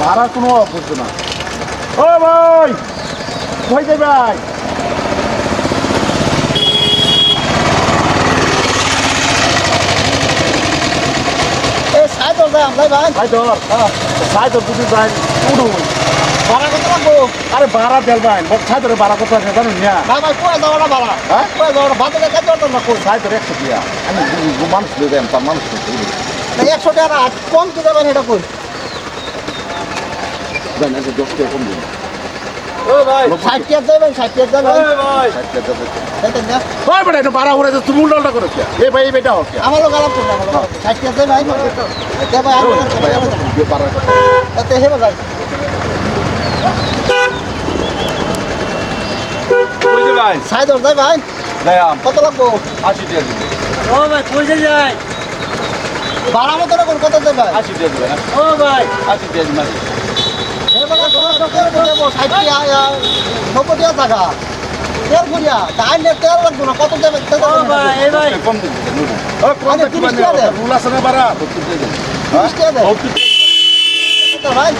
ভাড়ার কোনো অভাব পড়ছে না। ও ভাই কই যাই ভাই? যদি যাই উঠুন ভাড়া কত লাগবো? আরে ভাড়া দেল ভাই সাইডের ভাড়া কত আছে জানুন না? ভাই কয়ে যাওয়াটা ভাড়া হ্যাঁ কয়ে যাওয়াটা ভাতে কাজ করতাম না কই সাইডের 100 দিয়া আমি মানুষ দিয়ে দেন তার মানুষ 100 টাকা কম কি দেবেন এটা কই? দেন 10 টাকা কম দিন। ও ভাই 60 টাকা দেবেন 60 টাকা দেবেন ভাই দেখেন না ভাই বড় এটা ভাড়া উড়ে তুমি উল্টা করে কে এই ভাই এই বেটা ওকে আমারও গালাম করুন আমার 60 টাকা দেবেন দে ভাই আর ভাড়া এতে হেবা যাই কই যে ভাই সাইদ ওর যাই ভাই দাম কত লাগবো? 80 টাকা দিবেন। ও ভাই কই যাই ভাড়া মতো না কত দেবেন ভাই? 80 টাকা দিবেন। ও ভাই 80 টাকা দিবেন। হেবা কত দেবো 60 টাকা 90 টাকা টাকা তেল ভরিয়া তাইলে তেল লাগবে না কত দেবেন ও ভাই এই ভাই কম দিবেন। ও কোন আরে 30 টাকা দেন। রুল আছে না ভাড়া 30 টাকা দেন ভাই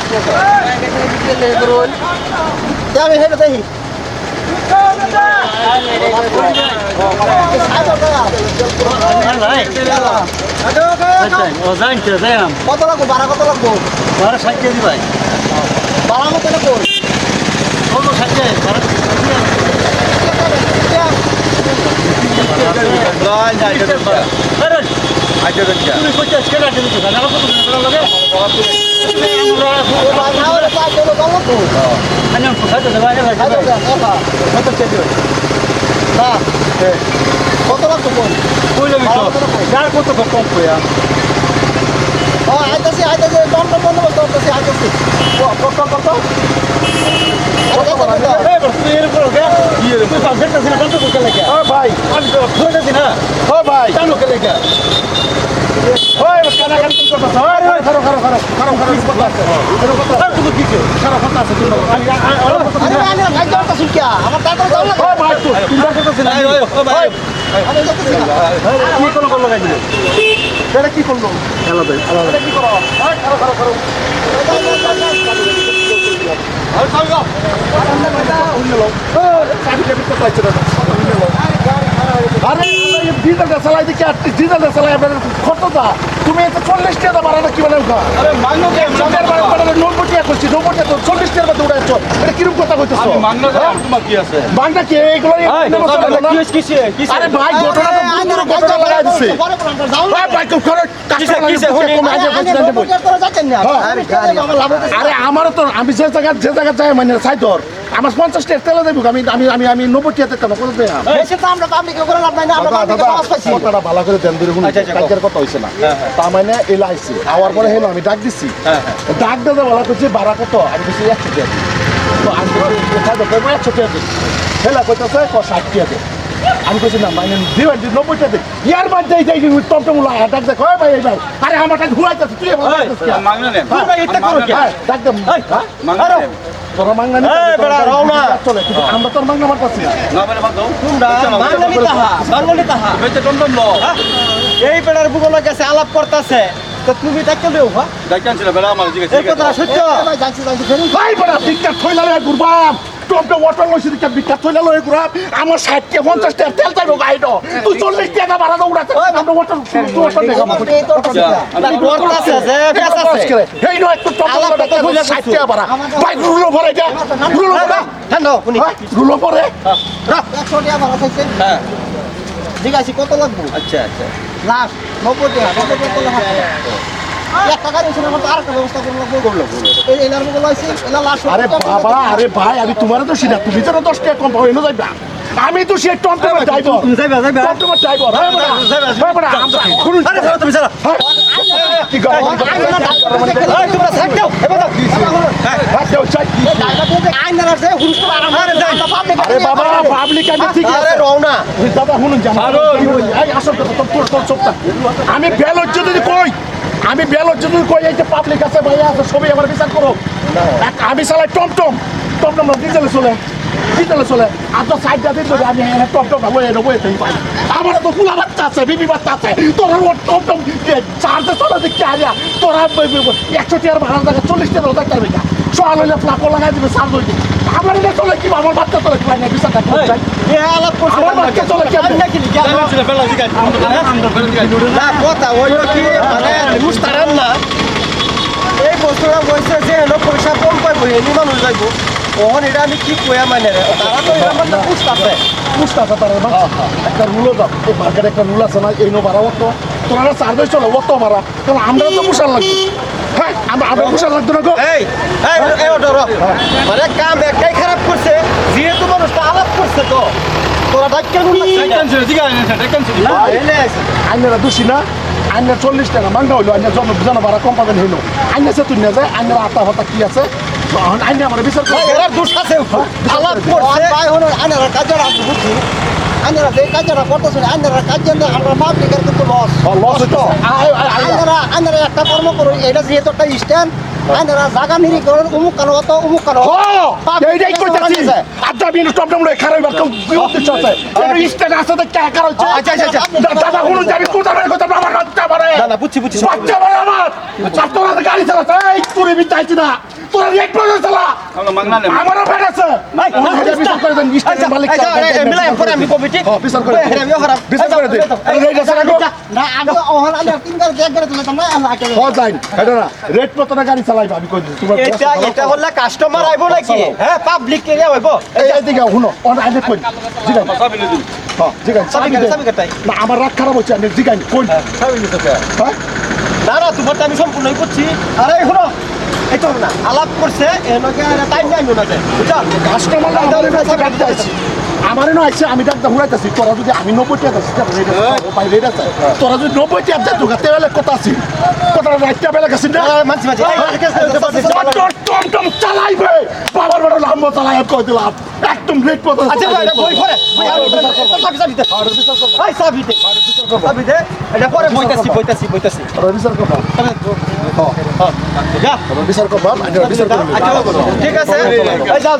আমি হেঁটে দেখি কত লাগবো ভাড়া কত লাগবো ভাড়া 60 টাকা ভাই ভাড়া মতো না কই কত 60 টাকা ভাড়া ভাই যাই দেন। আইতে দেন কি? তুমি কইতে আজকে রাতে দিতে না কত টাকা লাগে কত লাগতো কত কম কইয়া আইতাছি আইতাছি দম বন্দোবস্ত করতেছি আইতাছি কত কত ও ভাই ও ভাই জানো কে লেগে ওই কানা কান তুমি কথা ওই খারো খারো খারো খারো খারো কথা আছে এর কথা আর তুমি কি খারো কথা আছে তুমি আরে ভাই যাওয়া সুকিয়া আমার টাকা দাও না ও ভাই তুই চিন্তা করতেছ না ও ভাই আমি যাচ্ছি না কি করলো লাগাই দিল এটা কি করলো খেলা দেয় এটা কি করো ওই খারো খারো খারো আর খাও গো। আরে ডিজেলটা চালাই দেখি আর ডিজেলটা চালাই আপনার কতটা তুমি এত 40 টাকা বাড়ানো কি বলে আরে মান্য কে? সবের বাড়ানো 90 টাকা করছি 90 টাকা 40 টাকার মধ্যে উড়াইছ এটা কিরকম কথা কইতেছো আমি মান্য না তোমার কি আছে? বাংলা কি এইগুলো আরে ভাই ঘটনা তো পুরো ঘটনা লাগাই দিছে ভাই ভাই করে আরে আমারও তো আমি যে জায়গা যাই মানে সাইদর আমার 50 টাকা তেলে দেবো আমি আমি আমি আমি 90 টাকা তেল কত দেব কথাটা ভালো করে দেন দূরে কোনো কাজের কথা হইছে না তা মানে এলা আইছে আওয়ার পরে হেলো আমি ডাক দিছি ডাক দিতে বলা করছে ভাড়া কত আমি কিছু 100 টাকা দিই তো আমি কোথায় দেখো 100 টাকা দিই হেলা কইতাছে 60 টাকা দিই আমি কইছি না মানে দিবেন 90 টাকা দিই ইয়ার বাদ দেই দেই টমটম লা ডাক দেখো ভাই এই ভাই আরে আমারটা ঘুরাইতেছ তুই মান্য নেন। ভাই এটা করো কি ডাক দে মান্য নেন। তোরা মাংনা নি বেড়া রাও না চলে কিন্তু আমরা তোর মাংনা মারতাছি না মানে বাদ দাও। বেচে টমটম লো। এই পেড়ার বুগলা গেছে আলাপ করতেছে তো তুমি দেখতে দেও হ্যাঁ দেখেন ছিল বেলা আমার জিজ্ঞেস এই কথা সত্য ভাই যাচ্ছি যাচ্ছি ফেরি ভাই বড় বিখ্যাত থইলা লয় গুরবাম টমটম ওয়াটার লইছি দিকে বিখ্যাত থইলা লয় গুরবাম আমার 60 টাকা 50 টাকা তেল চাইবো গাইডো তুই 40 টাকা ভাড়া দাও উড়াতে আমরা ওয়াটার দেখা পাবো এই তোর কথা আমি করতাছে যে ফেস আছে এই নো একটু টমটম দেখতে 60 টাকা ভাড়া ভাই রুলো ভরে যা রুলো ভরে ঠান্ডা কোনি রুলো ভরে 100 টাকা ভাড়া চাইছে হ্যাঁ ঠিক আছে কত লাগবে আচ্ছা আচ্ছা লাস্ট 90 টাকা 90 টাকা লাগবে এক টাকা দিছ না মত আরেকটা ব্যবস্থা করলো এই এলার মতো লাইছে এলা লাস্ট আরে বাবা আরে ভাই আমি তোমারও তো সিনা তুমি তো 10 টাকা কম পাও এনো যাইবা আমি তো সেই টমটম ড্রাইভার টমটম ড্রাইভার হ্যাঁ বড় আমরা শুনুন আরে তুমি চলো। কি গো তোমরা থাক দাও এবার দাও আরে বাবা পাবলিক আমি ঠিক আছে রওনা দাদা শুনুন এই আসল কথা তোর চোখটা আমি বেলজ্জ যদি কই আমি বেলজ্জ যদি কই এই যে পাবলিক আছে ভাই আছে সবই আমার বিচার করো আমি চালাই টমটম টমটম ডিজেলে চলে আর তো সাইড দিয়ে দিতে আমি টমটম বই পাই আমার তো ফুলা বাচ্চা আছে বিবি বাচ্চা আছে তোরা টমটম চার্জে চলে দেখতে আরিয়া তোরা 100 টাকার ভাড়া জায়গা 40 টাকা দেখতে পারবি জল হইলে প্লাকো লাগাই দিবে সার দই দিবে আমার এটা চলে কি আমার বাচ্চা চলে কি ভাই না বিচারটা করতে চাই এ আলাপ করছে আমার বাচ্চা চলে কি আমি নাকি না কথা হইল কি মানে ঘুষ তারান না এই বস্তুটা বলছে যে এলো পয়সা কম পাইব এনি মানুষ যাইব ওহন এটা আমি কি কয়া মানে রে তারা তো এরকম একটা পুষ্ট আছে পুষ্ট আছে তার একটা রুলও দাও এই মার্কেটে একটা রুল আছে না এই নো বাড়া অত তোরা সার দই চলে অত মারা কারণ আমরা তো মুশাল লাগবে হ্যাঁ আমরা মুশাল লাগতো না গো এই এই ওটা মানে কাম একটাই খারাপ করছে যেহেতু মানুষটা আলাপ করছে তো তোরা ডাক্তার গুলো আইনেরা দোষী না আইনের 40 টাকা মাঙ্গা হইলো আইনের জন্য ভাড়া কম পাবেন হইলো আইনের সে তুই নিয়ে যায় আইনের আতা হতা কি আছে আইনে আমার বিচার করে এরা দোষ আছে আলাপ করছে ভাই হলো আইনারা কাজের আছে বুঝছি আইনারা যে কাজটা করতেছে আইনারা কাজের না আমরা পাবলিকের কিন্তু লস লস হইতো আইনারা একটা কর্ম করো এটা যেহেতু একটা স্ট্যান্ড আইনারা জায়গা নিরি করেন উমুক কানো অত উমুক কানো এইটাই কইতাছি আড্ডা বিন টপটা মনে খারাপ বার কেউ বিরক্তি চলছে এই স্টেট আছে তো কে কার হচ্ছে আচ্ছা দাদা কোন যাবি কোথা বের কথা আমার রাস্তা পারে না বুঝছি বাচ্চা ভাই আমার ছাত্ররা গাড়ি চালাচ্ছে এই তুই বিতাইছি না তোরা রেট করে চালা আমারও ফেট আছে বিচার করে দেন স্টেটের মালিক মিলাই পরে আমি কমিটি বিচার করে আমিও খারাপ বিচার করে দে রেট আছে না গো না আমি ওহন আমি তিনবার দেখ করে দিলাম না আল্লাহ কে যাইন এটা না রেট মতো না গাড়ি চালাইবা আমি কই দিছি তোমার এটা হলো কাস্টমার আইবো নাকি হ্যাঁ পাবলিক কে হইব এইদিকে শুনো অন আইনে কই জিগাই হ্যাঁ জিগাই সাবি কাটাই না আমার রাগ খারাপ হচ্ছে আমি জিগাই কই হ্যাঁ না না তোমার আমি সম্পূর্ণই করছি আরে শুনো এই তো না আলাপ করছে এনকে টাইম নাই না যায় বুঝছো কাস্টমার আমাদের কাছে গাড়ি আইছে আমারও না আইছে আমি ডাক্তার ঘুরাইতেছি তোরা যদি আমি 90 টাকা দিছি ভাই রেট আছে তোরা যদি 90 টাকা দেয় তোকে তেলে কথা আছে কথাটা রাইটটা বেলা গেছিস না মানছি টম চালাইবে বাবার বড় লাম্বা চালাই কই দিলাম একদম রেট পথ আচ্ছা ভাই বই পরে সাবি দে এটা পরে বইতাছি বিচার করবা যা বিচার করবা বিচার করবা ঠিক আছে এই যাও